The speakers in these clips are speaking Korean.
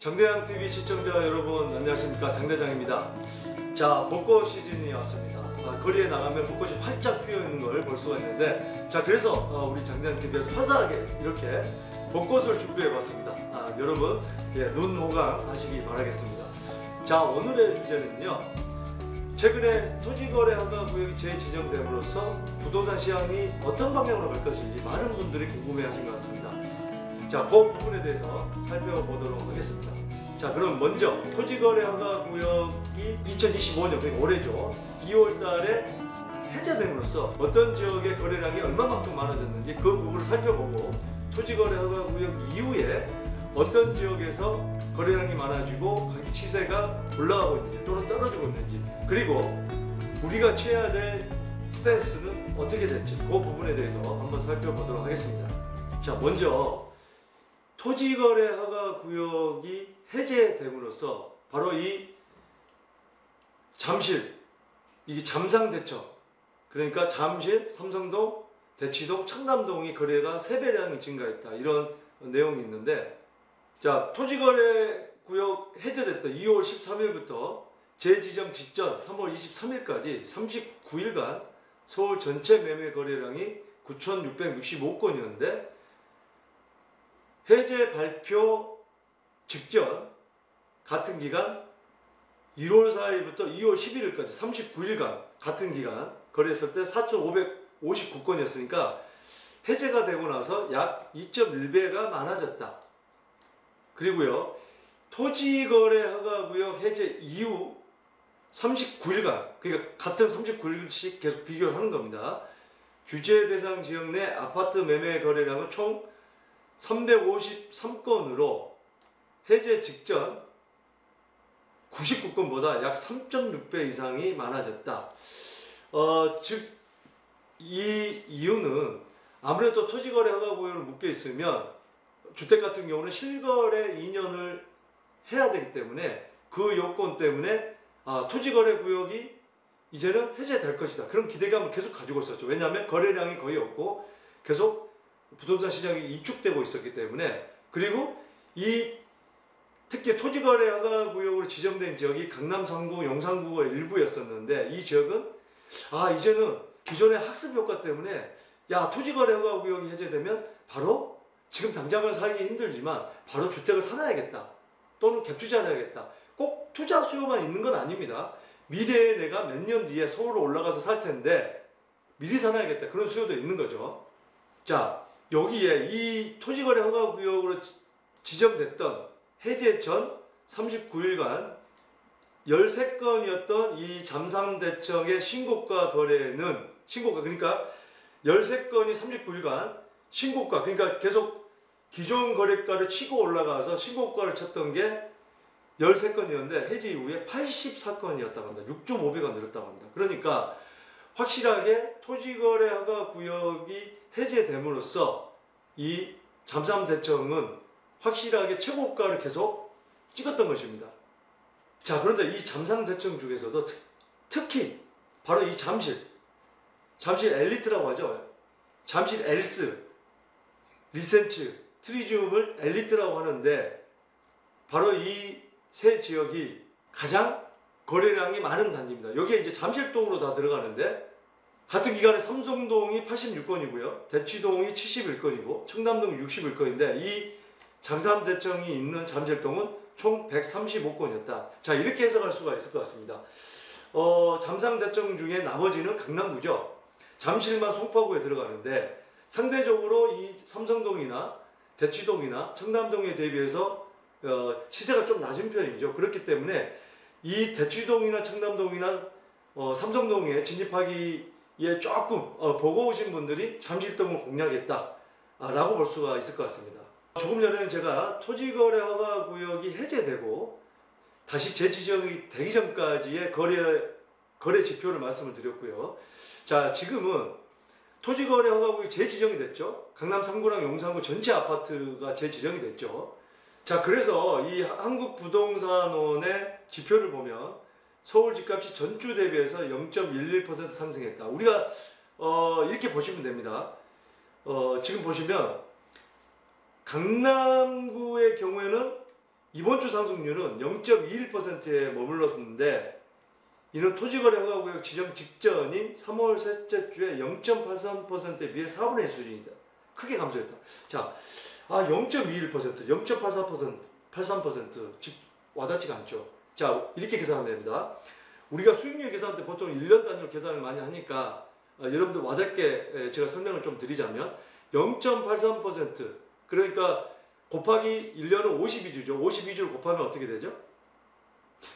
장대장TV 시청자 여러분 안녕하십니까, 장대장입니다. 자, 벚꽃 시즌이 왔습니다. 거리에 나가면 벚꽃이 활짝 피어있는 걸 볼 수가 있는데, 자, 그래서 우리 장대장TV에서 화사하게 이렇게 벚꽃을 준비해봤습니다. 여러분 눈 호강하시기 바라겠습니다. 자, 오늘의 주제는요, 최근에 토지거래 허가구역이 재지정됨으로써 부동산 시장이 어떤 방향으로 갈 것인지 많은 분들이 궁금해하신 것 같습니다. 자, 그 부분에 대해서 살펴보도록 하겠습니다. 자, 그럼 먼저 토지거래 허가구역이 2025년, 그러니까 올해죠, 2월달에 해제됨으로써 어떤 지역의 거래량이 얼마만큼 많아졌는지 그 부분을 살펴보고, 토지거래 허가구역 이후에 어떤 지역에서 거래량이 많아지고 시세가 올라가고 있는지 또는 떨어지고 있는지, 그리고 우리가 취해야 될 스탠스는 어떻게 될지 그 부분에 대해서 한번 살펴보도록 하겠습니다. 자, 먼저 토지거래 허가구역이 해제됨으로써 바로 이 잠실, 이게 잠상대청, 그러니까 잠실, 삼성동, 대치동, 청담동이 거래가 3배량이 증가했다, 이런 내용이 있는데, 자, 토지거래구역 해제됐던 2월 13일부터 재지정 직전 3월 23일까지 39일간 서울 전체 매매 거래량이 9,665건이었는데, 해제 발표 직전 같은 기간 1월 4일부터 2월 11일까지 39일간 같은 기간 거래했을 때 4,559건이었으니까 해제가 되고 나서 약 2.1배가 많아졌다. 그리고요, 토지거래 허가구역 해제 이후 39일간, 그러니까 같은 39일씩 계속 비교를 하는 겁니다. 규제 대상 지역 내 아파트 매매 거래량은 총 353건으로 해제 직전 99건보다 약 3.6배 이상이 많아졌다. 즉, 이 이유는 아무래도 토지거래 허가구역을 묶여 있으면 주택 같은 경우는 실거래 2년을 해야 되기 때문에 그 요건 때문에 토지거래 구역이 이제는 해제될 것이다, 그런 기대감을 계속 가지고 있었죠. 왜냐하면 거래량이 거의 없고 계속 부동산 시장이 위축되고 있었기 때문에. 그리고 특히 토지거래 허가구역으로 지정된 지역이 강남 3구, 용산구의 일부였었는데, 이 지역은 이제는 기존의 학습 효과 때문에 토지거래 허가구역이 해제되면 바로 지금 당장은 살기 힘들지만 바로 주택을 사놔야겠다, 또는 갭투자를 해야겠다. 꼭 투자 수요만 있는 건 아닙니다. 미래에 내가 몇 년 뒤에 서울로 올라가서 살 텐데 미리 사놔야겠다, 그런 수요도 있는 거죠. 자, 여기에 이 토지거래 허가구역으로 지정됐던 해제 전 39일간 13건이었던 이 잠상대청의 신고가 거래는, 그러니까 13건이 39일간 신고가, 그러니까 계속 기존 거래가를 치고 올라가서 신고가를 쳤던 게 13건이었는데 해제 이후에 84건이었다고 합니다. 6.5배가 늘었다고 합니다. 그러니까 확실하게 토지거래 허가구역이 해제됨으로써 이 잠상대청은 확실하게 최고가를 계속 찍었던 것입니다. 자, 그런데 이 잠상대청 중에서도 특히 바로 이 잠실 엘리트라고 하죠. 잠실 엘스, 리센츠, 트리지움을 엘리트라고 하는데, 바로 이 세 지역이 가장 거래량이 많은 단지입니다. 여기에 이제 잠실동으로 다 들어가는데, 같은 기간에 삼성동이 86건이고요, 대치동이 71건이고, 청담동이 61건인데, 이 잠상대청이 있는 잠실동은 총 135건이었다. 자, 이렇게 해석할 수가 있을 것 같습니다. 잠상대청 중에 나머지는 강남구죠. 잠실만 송파구에 들어가는데, 상대적으로 이 삼성동이나 대치동이나 청담동에 대비해서 시세가 좀 낮은 편이죠. 그렇기 때문에 이 대치동이나 청담동이나 삼성동에 진입하기에 조금 버거우신 분들이 잠실동을 공략했다 라고 볼 수가 있을 것 같습니다. 조금 전에는 제가 토지거래 허가구역이 해제되고 다시 재지정이 되기 전까지의 거래 지표를 말씀을 드렸고요. 자, 지금은 토지거래 허가구역이 재지정이 됐죠. 강남 3구랑 용산구 전체 아파트가 재지정이 됐죠. 자, 그래서 이 한국부동산원의 지표를 보면 서울 집값이 전주 대비해서 0.11% 상승했다. 우리가 이렇게 보시면 됩니다. 지금 보시면 강남구의 경우에는 이번 주 상승률은 0.21%에 머물렀는데 이는 토지거래허가구역 지정 직전인 3월 셋째 주에 0.83%에 비해 4분의 1 수준이다. 크게 감소했다. 자, 0.21%, 0.83%, 83% 와닿지가 않죠. 자, 이렇게 계산하면 됩니다. 우리가 수익률 계산할 때 보통 1년 단위로 계산을 많이 하니까 여러분들 와닿게 제가 설명을 좀 드리자면 0.83% 그러니까 곱하기 1년은 52주죠. 52주를 곱하면 어떻게 되죠?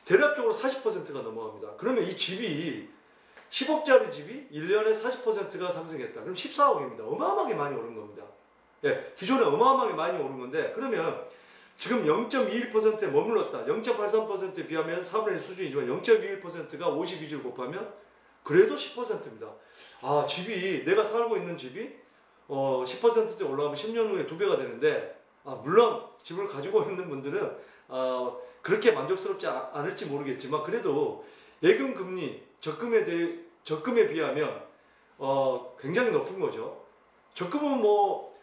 대략적으로 40%가 넘어갑니다. 그러면 이 집이 10억짜리 집이 1년에 40%가 상승했다. 그럼 14억입니다. 어마어마하게 많이 오른 겁니다. 예, 기존에 어마어마하게 많이 오른 건데 그러면 지금 0.21%에 머물렀다. 0.83%에 비하면 4분의 1 수준이지만 0.21%가 52주를 곱하면 그래도 10%입니다. 집이 내가 살고 있는 집이 10%대 올라가면 10년 후에 2배가 되는데 물론 집을 가지고 있는 분들은 그렇게 만족스럽지 않을지 모르겠지만 그래도 예금 금리 적금에 비하면 굉장히 높은 거죠. 적금은 뭐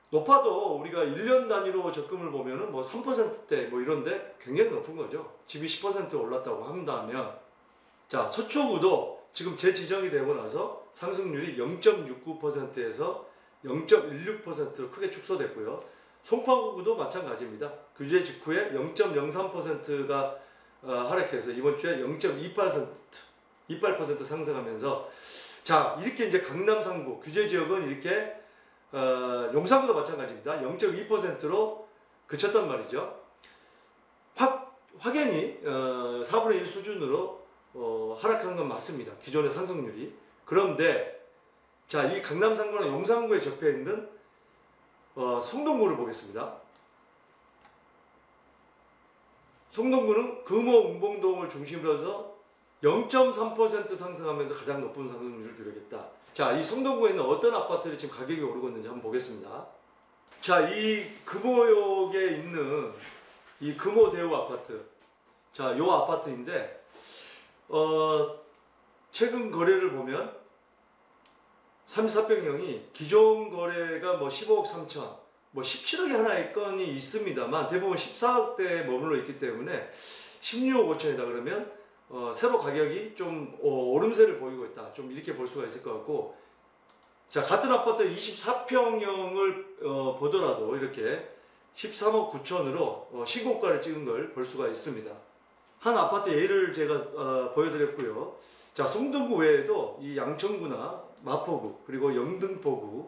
높아도 우리가 1년 단위로 적금을 보면은 뭐 3%대 뭐 이런데 굉장히 높은 거죠. 집이 10% 올랐다고 한다면 자, 서초구도 지금 재지정이 되고 나서 상승률이 0.69%에서 0.16%로 크게 축소됐고요. 송파구도 마찬가지입니다. 규제 직후에 0.03%가 하락해서 이번 주에 0.28% 상승하면서 자, 이렇게 이제 강남 3구 규제 지역은 이렇게 용산구도 마찬가지입니다. 0.2%로 그쳤단 말이죠. 확연히 4분의 1 수준으로 하락한 건 맞습니다. 기존의 상승률이. 그런데 자, 이 강남 3구나 용산구에 접해 있는 성동구를 보겠습니다. 성동구는 금호 운봉동을 중심으로 해서 0.3% 상승하면서 가장 높은 상승률을 기록했다. 자, 이 성동구에는 어떤 아파트들이 지금 가격이 오르고 있는지 한번 보겠습니다. 자, 이 금호역에 있는 이 금호대우 아파트. 자, 요 아파트인데 최근 거래를 보면 34평형이 기존 거래가 뭐 15억 3천, 뭐 17억에 하나의 건이 있습니다만 대부분 14억대에 머물러 있기 때문에 16억 5천이다 그러면 새로 가격이 좀 오름세를 보이고 있다. 좀 이렇게 볼 수가 있을 것 같고 자, 같은 아파트 24평형을 보더라도 이렇게 13억 9천으로 신고가를 찍은 걸 볼 수가 있습니다. 한 아파트 예를 제가 보여드렸고요. 자, 성동구 외에도 이 양천구나 마포구 그리고 영등포구,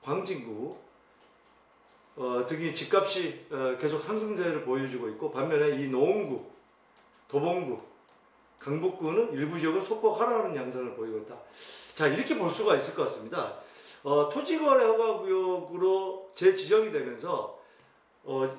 광진구 등이 집값이 계속 상승세를 보여주고 있고 반면에 이 노원구, 도봉구, 강북구는 일부 지역은 소폭 하락하는 양상을 보이고 있다. 자, 이렇게 볼 수가 있을 것 같습니다. 토지거래허가구역으로 재지정이 되면서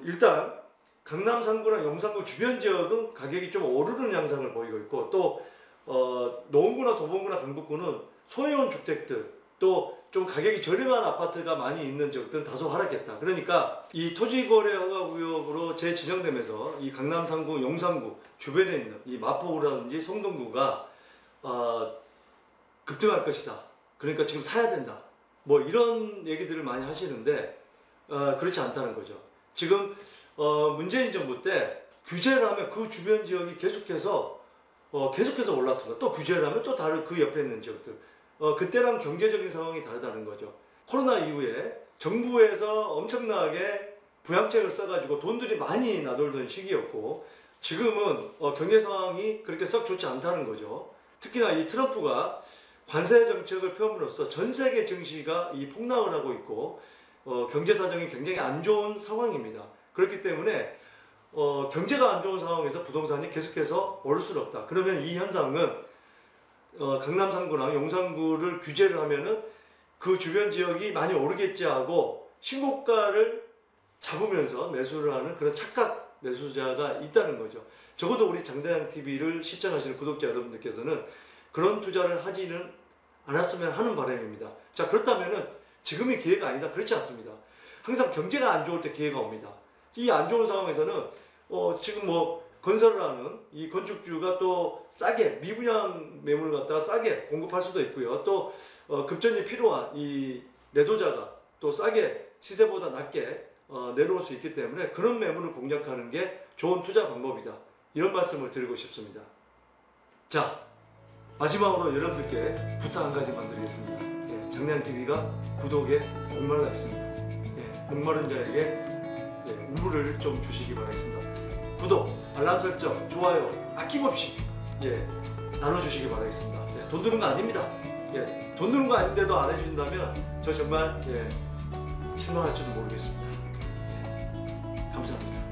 일단 강남 3구랑 용산구 주변 지역은 가격이 좀 오르는 양상을 보이고 있고 또 노원구나 도봉구나 강북구는 소형 주택들 또 좀 가격이 저렴한 아파트가 많이 있는 지역들은 다소 하락했다. 그러니까 이 토지거래허가구역으로 재지정되면서 이 강남 3구, 용산구 주변에 있는 이 마포구라든지 성동구가 급등할 것이다. 그러니까 지금 사야 된다. 뭐 이런 얘기들을 많이 하시는데 그렇지 않다는 거죠. 지금 문재인 정부 때 규제를 하면 그 주변 지역이 계속해서 올랐습니다. 또 규제를 하면 또 다른 그 옆에 있는 지역들 그때랑 경제적인 상황이 다르다는 거죠. 코로나 이후에 정부에서 엄청나게 부양책을 써가지고 돈들이 많이 나돌던 시기였고 지금은 경제 상황이 그렇게 썩 좋지 않다는 거죠. 특히나 이 트럼프가 관세 정책을 펴므로써 전 세계 증시가 이 폭락을 하고 있고 경제 사정이 굉장히 안 좋은 상황입니다. 그렇기 때문에 경제가 안 좋은 상황에서 부동산이 계속해서 오를 수는 없다. 그러면 이 현상은 강남 3구나 용산구를 규제를 하면은 그 주변 지역이 많이 오르겠지 하고 신고가를 잡으면서 매수를 하는 그런 착각 매수자가 있다는 거죠. 적어도 우리 장대장TV를 시청하시는 구독자 여러분들께서는 그런 투자를 하지는 않았으면 하는 바람입니다. 자, 그렇다면은 지금이 기회가 아니다. 그렇지 않습니다. 항상 경제가 안 좋을 때 기회가 옵니다. 이 안 좋은 상황에서는 지금 뭐 건설을 하는 이 건축주가 또 싸게 미분양 매물을 갖다가 싸게 공급할 수도 있고요. 또 급전이 필요한 이 매도자가 또 싸게 시세보다 낮게 내놓을 수 있기 때문에 그런 매물을 공략하는 게 좋은 투자 방법이다. 이런 말씀을 드리고 싶습니다. 자, 마지막으로 여러분들께 부탁 한 가지만 드리겠습니다. 예, 장래한TV가 구독에 목말라 있습니다. 예, 목마른 자에게 우물을 좀 주시기 바라겠습니다. 구독, 알람 설정, 좋아요 아낌없이 나눠주시기 바라겠습니다. 돈 드는 거 아닙니다. 돈 드는 거 아닌데도 안 해주신다면 저 정말 실망할지도 모르겠습니다. 감사합니다.